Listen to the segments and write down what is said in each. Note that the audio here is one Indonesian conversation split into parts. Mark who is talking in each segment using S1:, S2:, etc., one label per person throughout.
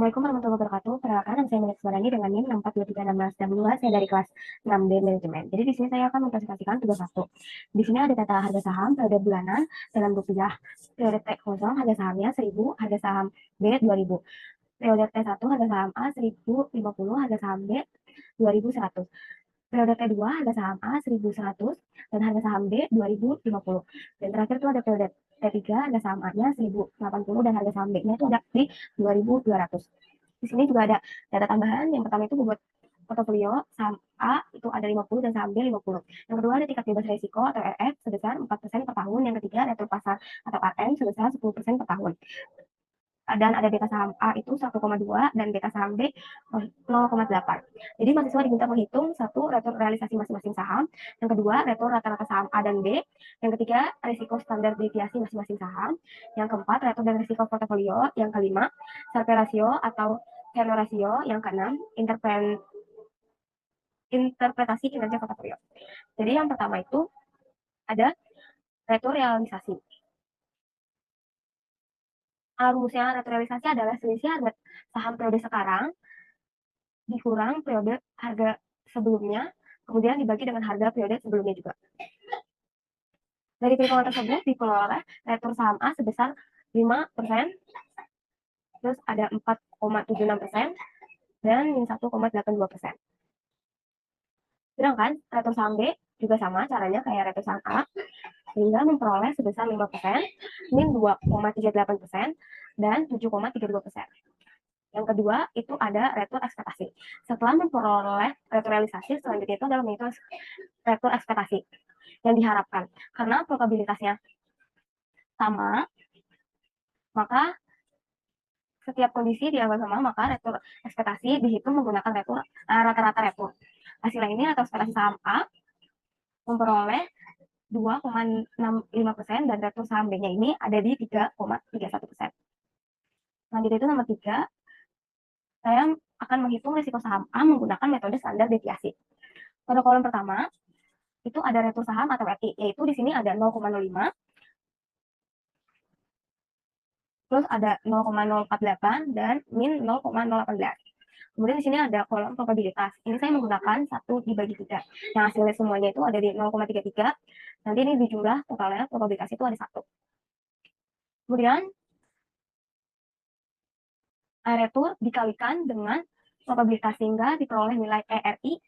S1: Assalamualaikum warahmatullahi wabarakatuh. Perkenalkan, nama saya Melek Suarani dengan NIM 64231662. Saya dari kelas 6B Manajemen. Jadi di sini saya akan mempresentasikan tugas 1. Di sini ada data harga saham periode bulanan dalam rupiah. Periode T0 harga sahamnya 1000, harga saham B 2000. Periode T1 harga saham A 1050, harga saham B 2100. Periode T2 harga saham A 1100 dan harga saham B 2050. Dan terakhir itu ada periode T3 harga saham A-nya 1080 dan harga saham B-nya itu ada di 2200. Di sini juga ada data tambahan. Yang pertama itu bobot portofolio saham A itu ada 50 dan saham B 50. Yang kedua ada tingkat bebas risiko atau RF sebesar 4% per tahun. Yang ketiga retro pasar atau AM sebesar 10% per tahun. Dan ada beta saham A itu 1,2 dan beta saham B 0,8. Jadi mahasiswa diminta menghitung satu retro realisasi masing-masing saham, yang kedua retro rata-rata saham A dan B, yang ketiga risiko standar deviasi masing-masing saham, yang keempat retro dan risiko portofolio, yang kelima Sharpe rasio atau Keno rasio, yang keenam interpretasi kinerja portofolio. Jadi yang pertama itu ada retro realisasi. Rumusnya realisasi adalah selisih harga saham periode sekarang dikurang periode harga sebelumnya, kemudian dibagi dengan harga periode sebelumnya juga. Dari perhitungan tersebut diperoleh retur saham A sebesar 5%, terus ada 4,76% dan min 1,82%. Sedangkan retur saham B juga sama caranya kayak retur saham A, sehingga memperoleh sebesar 5%, min 2,38% dan 7,32%. Yang kedua itu ada retur ekspektasi. Setelah memperoleh retur realisasi, selanjutnya itu adalah menghitung retur ekspektasi yang diharapkan. Karena probabilitasnya sama, maka setiap kondisi dianggap sama, maka retur ekspektasi dihitung menggunakan retur rata-rata retur. Hasilnya ini retur ekspektasi saham A memperoleh 2,65% dan retur saham B-nya ini ada di 3,31%. Selanjutnya itu nomor 3, saya akan menghitung risiko saham A menggunakan metode standar deviasi. Pada kolom pertama itu ada retur saham atau RI, yaitu di sini ada 0,05, terus ada 0,048 dan min 0,018. Kemudian di sini ada kolom probabilitas. Ini saya menggunakan 1 dibagi 3. Yang hasilnya semuanya itu ada di 0,33. Nanti ini dijumlah totalnya probabilitas itu ada 1. Kemudian retur dikalikan dengan probabilitas sehingga diperoleh nilai ERI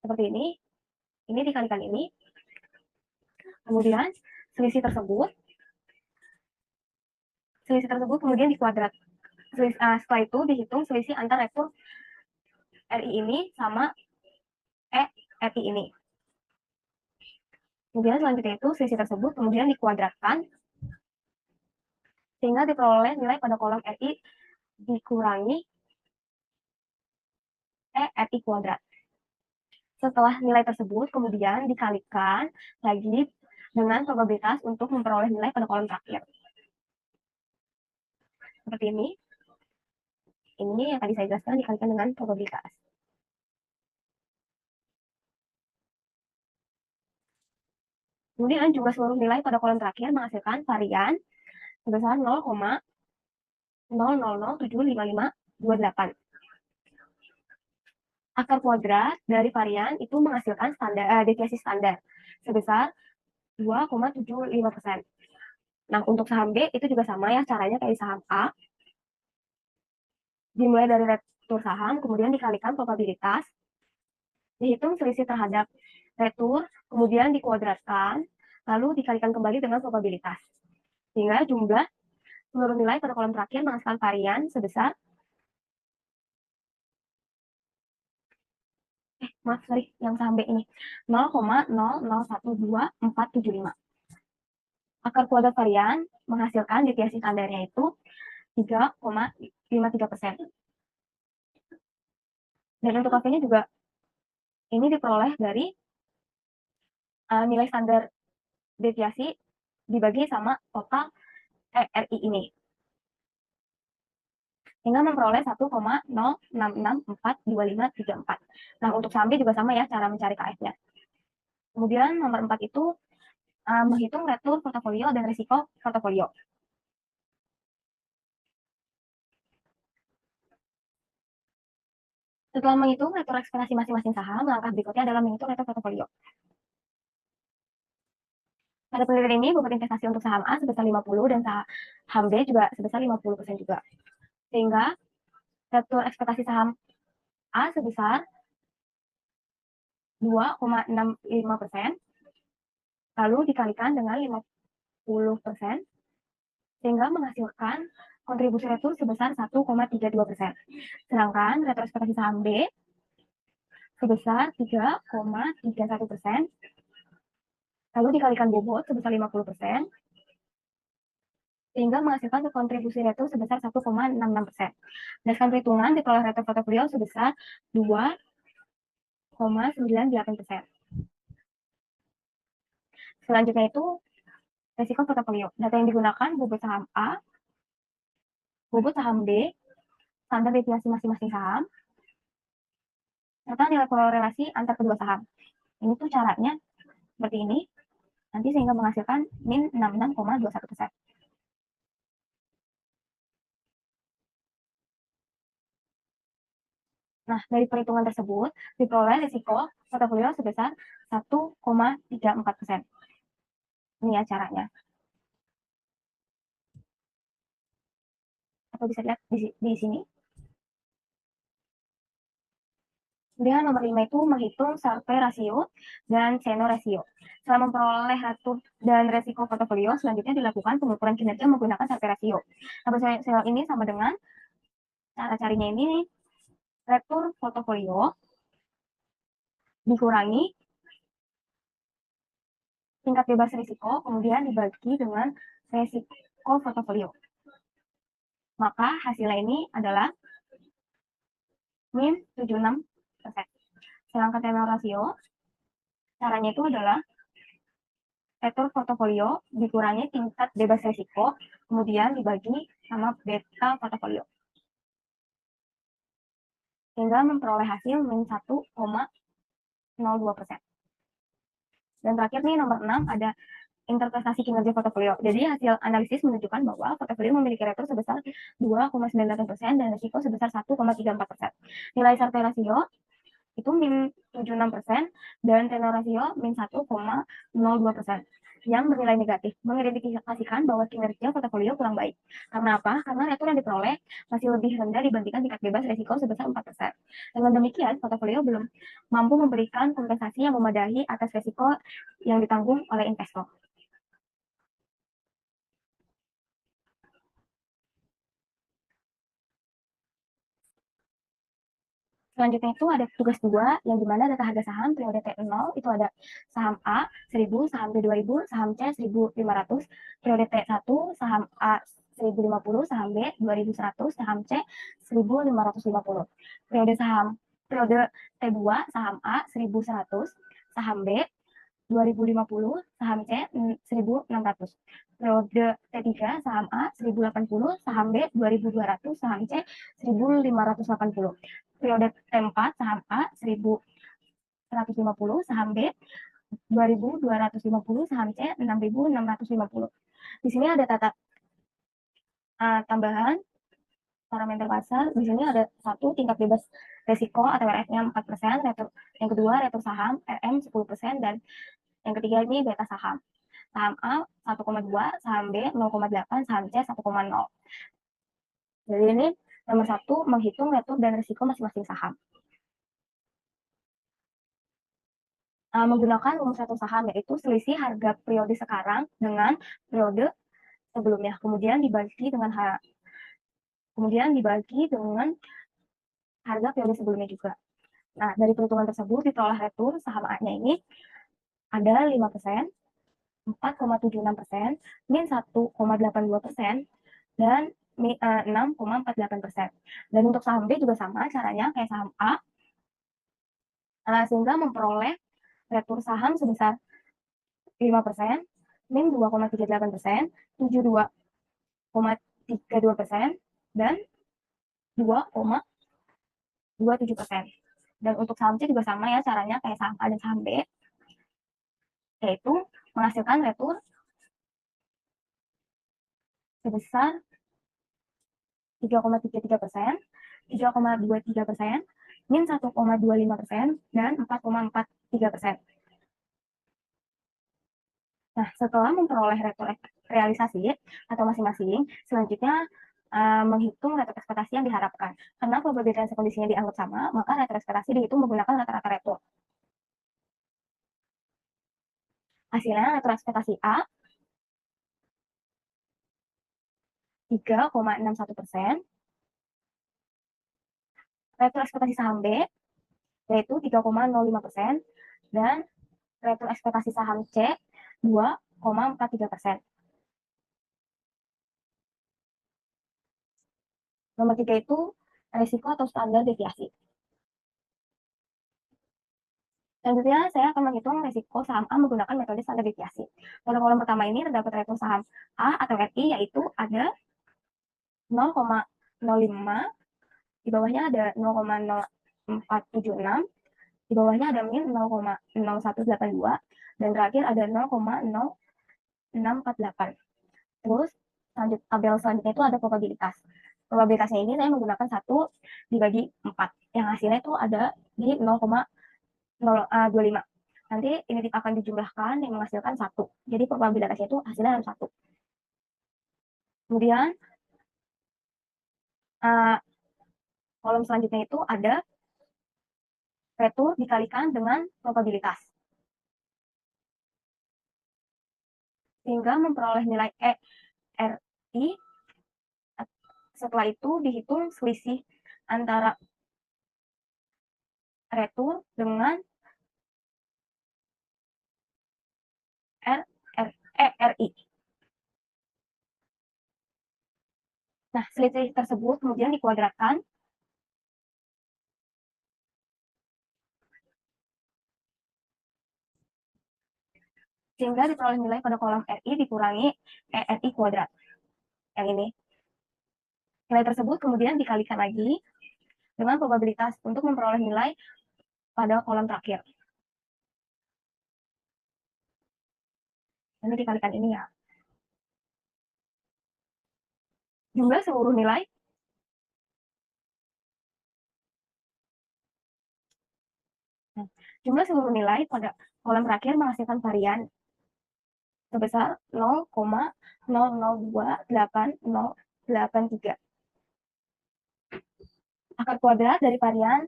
S1: seperti ini. Ini dikalikan ini. Kemudian selisih tersebut kemudian dikuadrat. Setelah itu dihitung selisih antar retur RI ini sama ERI ini. Kemudian selanjutnya itu selisih tersebut kemudian dikuadratkan sehingga diperoleh nilai pada kolom RI dikurangi RI kuadrat. Setelah nilai tersebut kemudian dikalikan lagi dengan probabilitas untuk memperoleh nilai pada kolom terakhir. Seperti ini. Ini yang tadi saya jelaskan dikalikan dengan probabilitas. Kemudian jumlah seluruh nilai pada kolom terakhir menghasilkan varian sebesar 0,00075528. Akar kuadrat dari varian itu menghasilkan deviasi standar sebesar 2,75%. Nah, untuk saham B itu juga sama ya, caranya kayak saham A. Dimulai dari retur saham, kemudian dikalikan probabilitas, dihitung selisih terhadap retur, kemudian dikuadratkan, lalu dikalikan kembali dengan probabilitas. Sehingga jumlah seluruh nilai pada kolom terakhir menghasilkan varian sebesar yang saham B ini 0,001245. Akar kuadrat varian menghasilkan deviasi standarnya itu 3,53%. Dan untuk KV-nya juga ini diperoleh dari nilai standar deviasi dibagi sama total RI ini. Hingga memperoleh 1,06642534. Nah, untuk saham B juga sama ya cara mencari KF-nya. Kemudian nomor 4 itu menghitung retur portofolio dan risiko portofolio. Setelah menghitung retur ekspektasi masing-masing saham, langkah berikutnya adalah menghitung retur portofolio. Pada penelitian ini, bobot investasi untuk saham A sebesar 50 dan saham B juga sebesar 50% juga. Sehingga retur ekspektasi saham A sebesar 2,65%, lalu dikalikan dengan 50%, sehingga menghasilkan kontribusi retur sebesar 1,32%. Sedangkan retur ekspektasi saham B sebesar 3,31%, lalu dikalikan bobot sebesar 50%, sehingga menghasilkan kontribusi retur sebesar 1,66%. Berdasarkan perhitungan, diperoleh retur portofolio sebesar 2,98%. Selanjutnya itu resiko portofolio. Data yang digunakan bobot saham A, bobot saham B, standar deviasi masing-masing saham, serta nilai korelasi antar kedua saham. Ini tuh caranya seperti ini, nanti sehingga menghasilkan min 66,21%. Nah, dari perhitungan tersebut, diperoleh risiko portofolio sebesar 1,34%. Ini ya caranya. Atau bisa lihat di sini. Kemudian nomor 5 itu menghitung Sharpe rasio dan Seno rasio. Setelah memperoleh retur dan resiko portofolio, selanjutnya dilakukan pengukuran kinerja menggunakan Sharpe rasio. Nah, ini sama dengan cara carinya ini, retur portofolio dikurangi tingkat bebas risiko, kemudian dibagi dengan resiko portofolio. Maka hasilnya ini adalah min 76%. Sedangkan tenor rasio, caranya itu adalah retur portofolio dikurangi tingkat bebas risiko, kemudian dibagi sama beta portofolio. Sehingga memperoleh hasil min 1,02%. Dan terakhir nih nomor 6 ada interpretasi kinerja portofolio. Jadi hasil analisis menunjukkan bahwa portofolio memiliki retur sebesar 2,98% dan risiko sebesar 1,34%. Nilai Sharpe rasio itu min 76% dan tenor rasio min 1,02% yang bernilai negatif, mengindikasikan bahwa kinerja portofolio kurang baik. Karena apa? Karena retur yang diperoleh masih lebih rendah dibandingkan tingkat bebas risiko sebesar 4%. Dengan demikian, portofolio belum mampu memberikan kompensasi yang memadai atas risiko yang ditanggung oleh investor. Selanjutnya itu ada tugas 2, yang dimana data harga saham periode T0 itu ada saham A 1000, saham B 2000, saham C 1500, periode T1 saham A 1050, saham B 2100, saham C 1550. Periode T2 saham A 1100, saham B 2050, saham C 1600. Periode T3 saham A 1080, saham B 2200, saham C 1580. Periode T4 saham A 1150, saham B 2250, saham C 6650. Di sini ada tambahan parameter pasar. Di sini ada satu tingkat bebas resiko atau RF-nya 4%, retur, yang kedua retur saham RM 10%, dan yang ketiga ini beta saham. Saham A 1,2, saham B 0,8, saham C 1,0. Jadi ini nomor 1 menghitung retur dan risiko masing-masing saham. Menggunakan rumus retur saham, yaitu selisih harga periode sekarang dengan periode sebelumnya. Kemudian dibagi dengan harga periode sebelumnya juga. Nah, dari perhitungan tersebut diperoleh retur saham A-nya ini ada 5%, 4,76%, min 1,82%, dan 6,48%. Dan untuk saham B juga sama caranya kayak saham A, sehingga memperoleh retur saham sebesar 5%, min 2,38%, 72,32%, dan 2,27%. Dan untuk saham C juga sama ya caranya kayak saham A dan saham B, yaitu menghasilkan retur sebesar 3,33%, 3,23%, min 1,25% dan 4,43%. Nah, setelah memperoleh retur realisasi atau masing-masing, selanjutnya menghitung retur ekspektasi yang diharapkan. Karena probabilitas kondisinya dianggap sama, maka retur ekspektasi dihitung menggunakan rata-rata retur. Hasilnya retur ekspektasi A 3,61%, retur ekspektasi saham B yaitu 3,05%, dan retur ekspektasi saham C 2,43%. Nomor 3 itu risiko atau standar deviasi. Selanjutnya, saya akan menghitung risiko saham A menggunakan metode standar deviasi. Pada kolom pertama ini terdapat retur saham A atau RI, yaitu ada 0,05, di bawahnya ada 0,0476, di bawahnya ada min 0,0182, dan terakhir ada 0,0648. Terus tabel selanjutnya itu ada probabilitas. Probabilitasnya ini saya menggunakan 1 dibagi 4, yang hasilnya itu ada di 0,025. Nanti ini akan dijumlahkan yang menghasilkan 1. Jadi probabilitasnya itu hasilnya harus 1. Kemudian kolom selanjutnya itu ada retur dikalikan dengan probabilitas, sehingga memperoleh nilai ERI. Setelah itu dihitung selisih antara retur dengan ERI. Nah, selisih tersebut kemudian dikuadratkan sehingga diperoleh nilai pada kolom RI dikurangi ERI kuadrat. Yang ini. Nilai tersebut kemudian dikalikan lagi dengan probabilitas untuk memperoleh nilai pada kolom terakhir. Ini dikalikan ini ya. Jumlah seluruh nilai jumlah seluruh nilai pada kolom terakhir menghasilkan varian sebesar 0,00288083. Akar kuadrat dari varian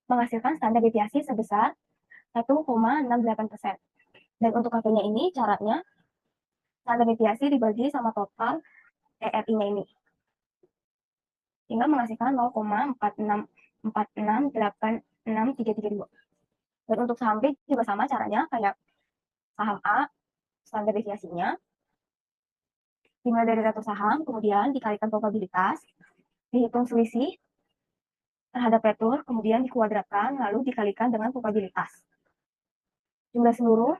S1: menghasilkan standar deviasi sebesar 1,68%. Dan untuk KP-nya ini caranya standar deviasi dibagi sama total ERI-nya ini, sehingga menghasilkan 0,4646863332. Dan untuk saham B juga sama caranya kayak saham A, standar deviasinya dimulai dari retur saham, kemudian dikalikan probabilitas, dihitung selisih terhadap retur, kemudian dikuadratkan, lalu dikalikan dengan probabilitas. Jumlah seluruh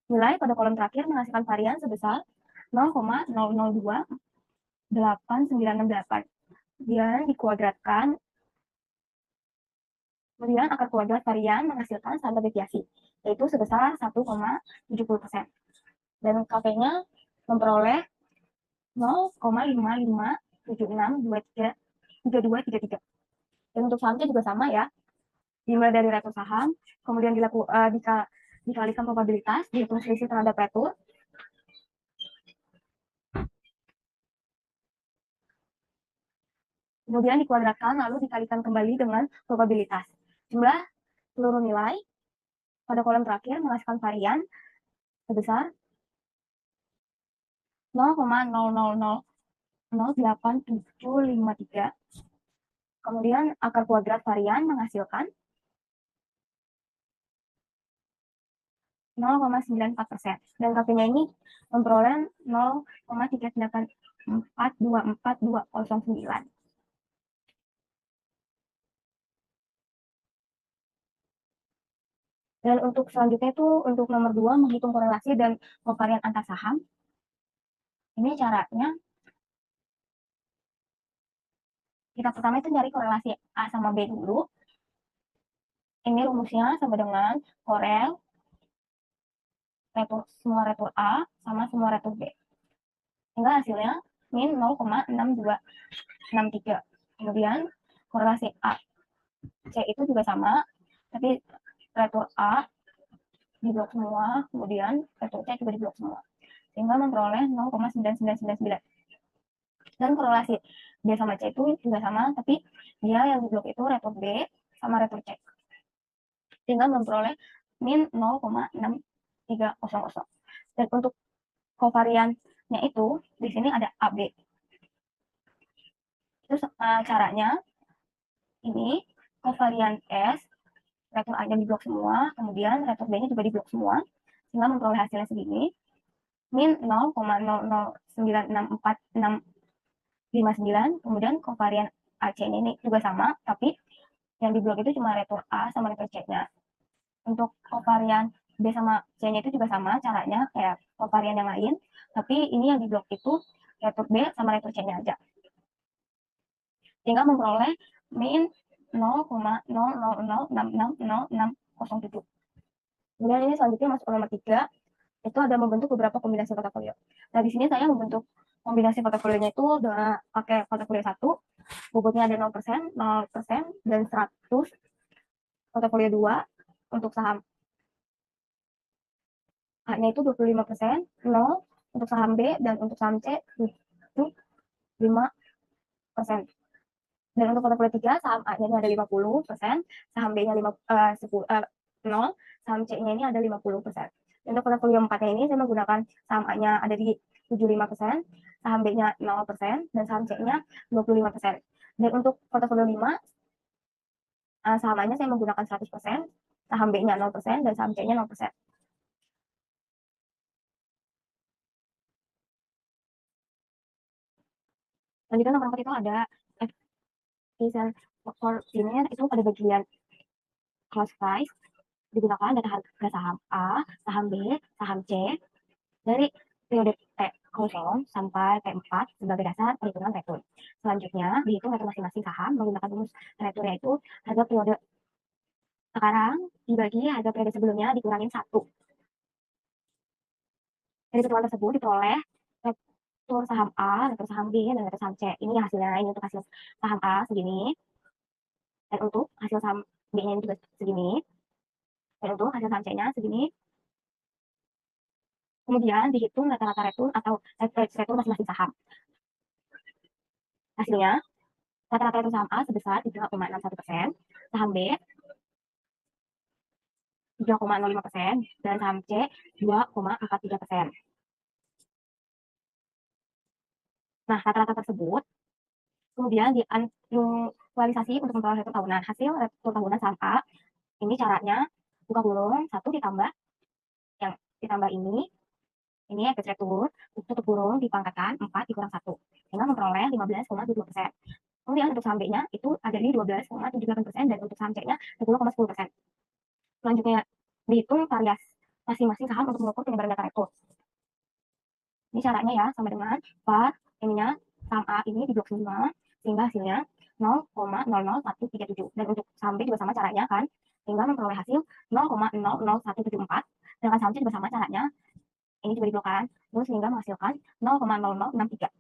S1: nilai pada kolom terakhir menghasilkan varian sebesar 0,00288968. Kemudian dikuadratkan, kemudian akar kuadrat varian menghasilkan standar deviasi, yaitu sebesar 1,70%. Dan KP-nya memperoleh 0,5576233233. Dan untuk sahamnya juga sama ya, dimulai dari retur saham, kemudian dikalikan probabilitas, dihitung selisih terhadap retur, kemudian dikuadratkan, lalu dikalikan kembali dengan probabilitas. Jumlah seluruh nilai pada kolom terakhir menghasilkan varian sebesar 0,00087753. Kemudian akar kuadrat varian menghasilkan 0,94%. Dan KP-nya ini memperoleh 0,3842429. Dan untuk selanjutnya itu untuk nomor 2 menghitung korelasi dan kovarian antar saham. Ini caranya kita pertama itu nyari korelasi A sama B dulu. Ini rumusnya sama dengan korel semua retur A sama semua retur B. Sehingga hasilnya min 0,6263. Kemudian korelasi A C itu juga sama, tapi retur A di blok semua, kemudian retur C juga di blok semua, sehingga memperoleh 0,9999. Dan korelasi B sama C itu juga sama, tapi dia yang di blok itu retur B sama retur C, sehingga memperoleh min 0,6300. Dan untuk kovariannya itu di sini ada AB. Terus caranya ini kovarian S, retur A-nya di blok semua, kemudian retur B-nya juga di blok semua, sehingga memperoleh hasilnya segini, min 0,00964659, kemudian kovarian AC-nya ini juga sama, tapi yang di blok itu cuma retur A sama retur C-nya. Untuk kovarian B sama C-nya itu juga sama caranya kayak kovarian yang lain, tapi ini yang di blok itu retur B sama retur C-nya aja, sehingga memperoleh min 0,0006600607. Kemudian ini selanjutnya masuk ke nomor 3, itu ada membentuk beberapa kombinasi portofolio. Nah, di sini saya membentuk kombinasi portofolionya itu dengan pakai portofolio 1, bobotnya ada 0%, 0%, dan 100. Portofolio 2 untuk saham A-nya itu 25%, 0 untuk saham B, dan untuk saham C itu 5%. Dan untuk portofolio 3, saham A-nya ini ada 50%, saham B-nya 0, saham C-nya ini ada 50%. Dan untuk portofolio 4-nya ini saya menggunakan saham A-nya ada di 75%, saham B-nya 0%, dan saham C-nya 25%. Dan untuk portofolio 5, saham A-nya saya menggunakan 100%, saham B-nya 0%, dan saham C-nya 0%. Selanjutnya nomor 4 itu ada efficient coordinator, itu pada bagian cost price, digunakan data harga saham A, saham B, saham C dari periode T0 sampai T4 sebagai dasar perhitungan return. Selanjutnya dihitung return masing-masing saham menggunakan rumus return, yaitu harga periode sekarang dibagi harga periode sebelumnya dikurangin 1. Dari perhitungan tersebut diperoleh return saham A, return saham B, dan return saham C. Ini hasilnya, ini untuk hasil saham A segini, dan untuk hasil saham B-nya juga segini, dan untuk hasil saham C-nya segini. Kemudian dihitung rata-rata return atau average return masing-masing saham. Hasilnya, rata-rata return saham A sebesar 3,61%, saham B 3,05%, dan saham C 2,43%. Nah, rata-rata tersebut kemudian dianualisasi untuk memperoleh return tahunan. Hasil return tahunan saham A, ini caranya buka kurung 1 ditambah yang ditambah ini average return, tutup kurung dipangkatkan 4 dikurang 1, sehingga memperoleh 15,72%. Kemudian untuk saham B-nya itu ada di 12,78%, dan untuk saham C-nya 10,10%. Selanjutnya dihitung variasi masing-masing saham untuk mengukur penyebaran data return. Ini caranya ya, sama dengan var ininya saham A ini di blok 5, sehingga hasilnya 0,00137. Dan untuk saham B juga sama caranya kan, sehingga memperoleh hasil 0,00174. Sedangkan saham C juga sama caranya, ini juga diblokkan, terus sehingga menghasilkan 0,0063.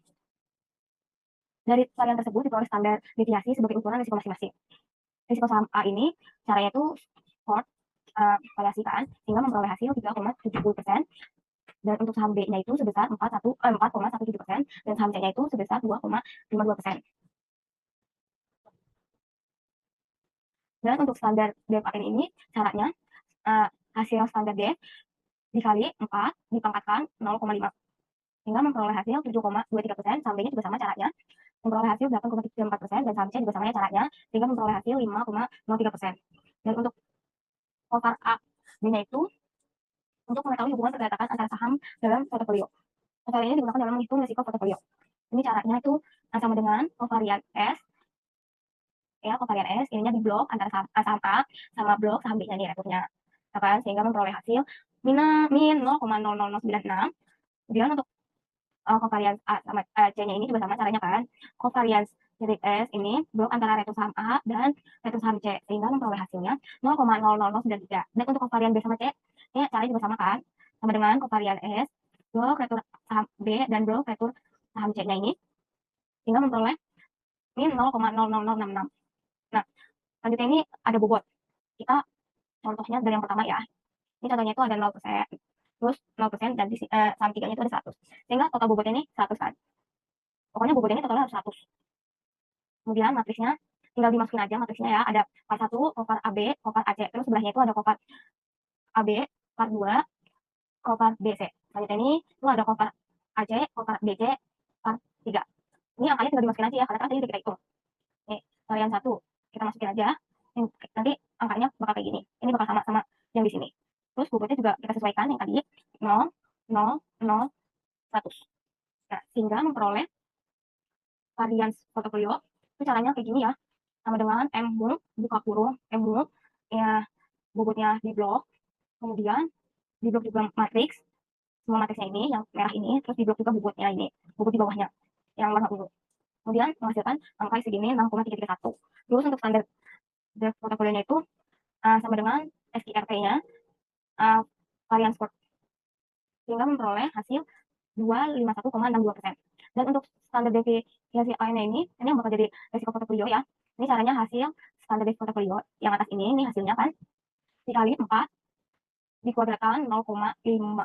S1: Dari varian tersebut diperoleh standar deviasi sebagai ukuran risiko masing-masing. Risiko saham A ini caranya itu short variasi kan, sehingga memperoleh hasil 3,70%. Dan untuk saham B-nya itu sebesar 4,17%, dan saham C-nya itu sebesar 2,52%. Dan untuk standar DFAN ini caranya hasil standar D dikali 4 dipangkatkan 0,5, sehingga memperoleh hasil 7,23%. Saham B-nya juga sama caranya, memperoleh hasil 8,34%, dan saham C juga sama caranya, sehingga memperoleh hasil 5,03%. Dan untuk cover A B-nya itu untuk mengetahui hubungan pergerakan antara saham dalam portofolio. Metode ini digunakan dalam menghitung risiko portofolio. Ini caranya itu sama dengan kovarian S, ya, kovarian S ininya di blok antara saham A sama blok saham B-nya nih returnya, kan, sehingga memperoleh hasil min 0,00096. Kemudian untuk kovarian A sama C-nya ini juga sama caranya kan, kovarian titik S ini blok antara retur saham A dan retur saham C, sehingga memperoleh hasilnya 0,00093. Dan untuk kovarian B sama C, ini caranya juga sama kan, sama dengan kovarian S blok retur saham B dan blok retur saham C-nya ini, sehingga memperoleh min 0,00066. Nah, Selanjutnya ini ada bobot. Kita contohnya dari yang pertama ya. Ini contohnya itu ada 0%, terus 0% dan saham 3-nya itu ada 100. Sehingga total bobotnya ini 100 kan. Pokoknya bobotnya ini totalnya harus 100. Kemudian matriksnya tinggal dimasukin aja matriksnya ya. Ada part 1, kopar AB, kopar AC. Terus sebelahnya itu ada kopar AB, part 2, kopar BC. Selanjutnya ini itu ada kopar AC, kopar BC, part 3. Ini angkanya tinggal dimasukin aja ya, karena kan tadi udah kita hitung. Nih, varian 1 kita masukin aja. Nanti angkanya bakal kayak gini. Ini bakal sama sama yang di sini. Terus bobotnya juga kita sesuaikan yang tadi 0, 0, 0, 100. Nah, sehingga memperoleh varian portofolio itu caranya kayak gini ya. Sama dengan M mul buka kurung M mul ya, bobotnya di blok, kemudian di blok juga matriks, semua matriksnya ini yang merah ini, terus di blok juga bobotnya ini, bobot di bawahnya yang warna ungu. Kemudian menghasilkan angka segini 6,331. Terus untuk standar draft portofolionya itu sama dengan STRT-nya varian sport, sehingga memperoleh hasil 251,62%. Dan untuk standar deviasi A-nya ini yang bakal jadi resiko portofolio ya. Ini caranya hasil standar deviasi portofolio yang atas ini hasilnya kan dikali 4 dikuadratkan 0,5,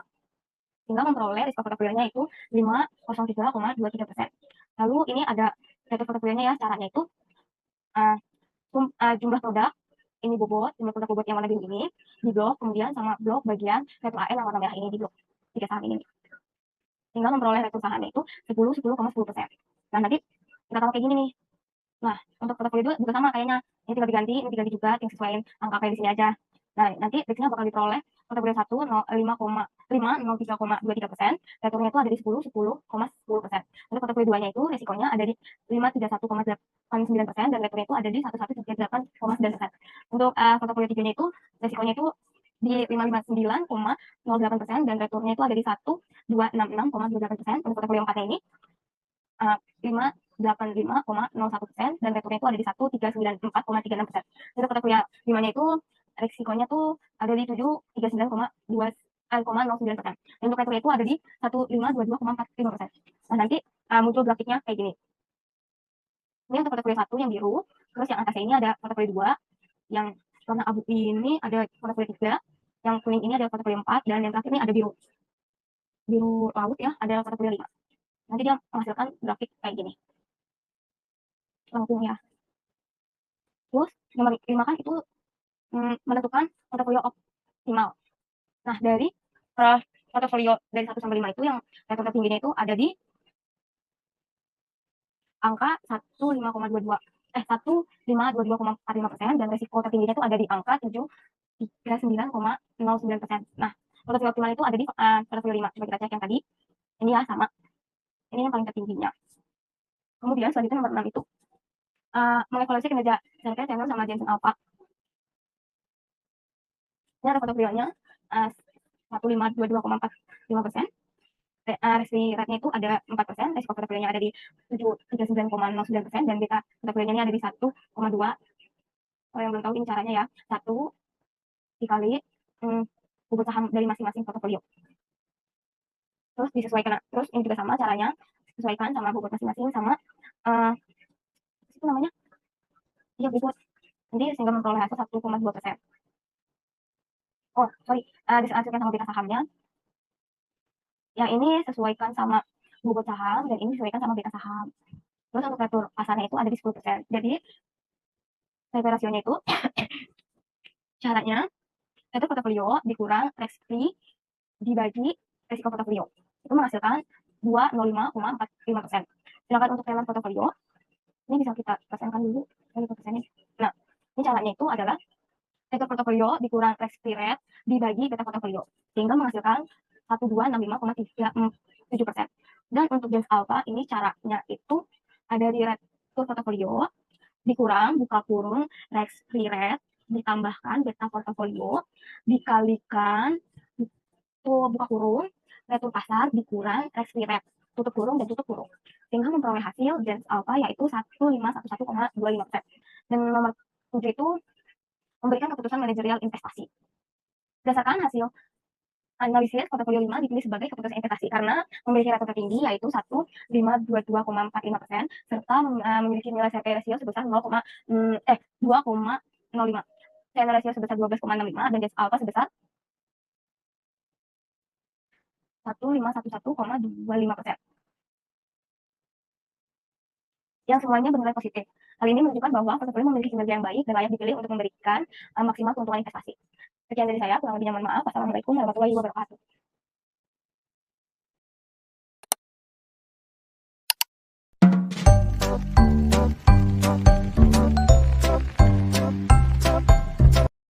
S1: sehingga memperoleh risiko portofolionya itu 503,23%. Lalu ini ada retur portofolionya ya, caranya itu jumlah produk ini jumlah produk bobot yang warna biru ini di blok, kemudian sama blok bagian retur AN yang warna merah ini di blok 3 saham ini, sehingga memperoleh retur sahamnya itu 10,10%. Nah, nanti kita tahu kayak gini nih. Nah, untuk portofolio juga sama kayaknya. Ini tinggal diganti, ini diganti juga, tinggal sesuaiin angka kayak di sini aja. Nah, nanti risknya bakal diperoleh portofolio 1 5,03,23%, returnya itu ada di 10,10%. Untuk portofolio 2-nya itu risikonya ada di 531,89% dan returnya itu ada di 1138,9%. Untuk portofolio 3-nya itu risikonya itu di 559,08% dan returnya itu ada di 1266,28%. Untuk portofolio 4-nya ini 585,01% dan returnya itu ada di 1394,36%. Untuk portofolio 5-nya itu risikonya tuh ada di 739,09%. Dan untuk returnya itu ada di 1522,45%. Nah, nanti muncul grafiknya kayak gini. Ini untuk portofolio 1 yang biru, terus yang atasnya ini ada portofolio 2, yang warna abu ini ada portofolio 3, yang kuning ini ada portofolio 4, dan yang terakhir ini ada biru laut ya, ada portofolio 5. Nanti dia menghasilkan grafik kayak gini. Langsung ya. Terus nomor 5 kan itu menentukan portofolio optimal. Nah, dari portofolio dari 1 sampai 5 itu yang retur tertingginya itu ada di angka 1522,45% dan resiko tertingginya itu ada di angka 739,09%. Nah, portofolio optimal itu ada di portofolio 5. Coba kita cek yang tadi. Ini ya sama. Ini yang paling tertingginya. Kemudian selanjutnya nomor 6 itu mengevaluasi kinerja Serkan Channel sama Jensen Alpha. Ini ada portofolionya 1522,45%. Resmi rate-nya itu ada 4%, resiko portofolionya ada di 39,09% dan beta portofolionya ini ada di 1,2. Kalau yang belum tahu ini caranya ya, 1 dikali bobot saham dari masing-masing portofolio. Terus disesuaikan, terus ini juga sama caranya, sesuaikan sama bobot masing-masing sama itu namanya ya bobot. Jadi sehingga memperoleh hasil 1,2%. Oh, sorry, disesuaikan sama beta sahamnya. Yang ini sesuaikan sama bobot saham dan ini sesuaikan sama beta saham. Terus untuk retur pasarnya itu ada di 10%. Jadi retur rasionya itu caranya retur portofolio dikurang risk-free dibagi risiko portofolio. Itu menghasilkan 205,45%. Sedangkan untuk teman portofolio ini bisa kita persenkan dulu dari persennya. Nah, ini caranya itu adalah retur portofolio dikurang risk-free rate dibagi beta portofolio sehingga menghasilkan 1265,37%. Dan untuk Jens Alpha ini caranya itu ada di retur portofolio dikurang buka kurung risk-free rate ditambahkan beta portofolio dikalikan itu buka kurung retur pasar dikurang risk-free rate tutup kurung dan tutup kurung sehingga memperoleh hasil Jens Alpha yaitu 1511,25%. Dan nomor 7 itu memberikan keputusan manajerial investasi. Berdasarkan hasil Analisis portofolio 5 dipilih sebagai keputusan investasi karena memiliki rasio tertinggi yaitu 1,522,45% serta memiliki nilai CP ratio sebesar 2,05, CN ratio sebesar 12,65 dan DEX alpha sebesar 1511,25%. Yang semuanya bernilai positif. Hal ini menunjukkan bahwa portofolio memiliki kinerja yang baik dan layak dipilih untuk memberikan maksimal keuntungan investasi. Sekian dari saya, kurang lebihnya mohon maaf. Wassalamualaikum warahmatullahi wabarakatuh.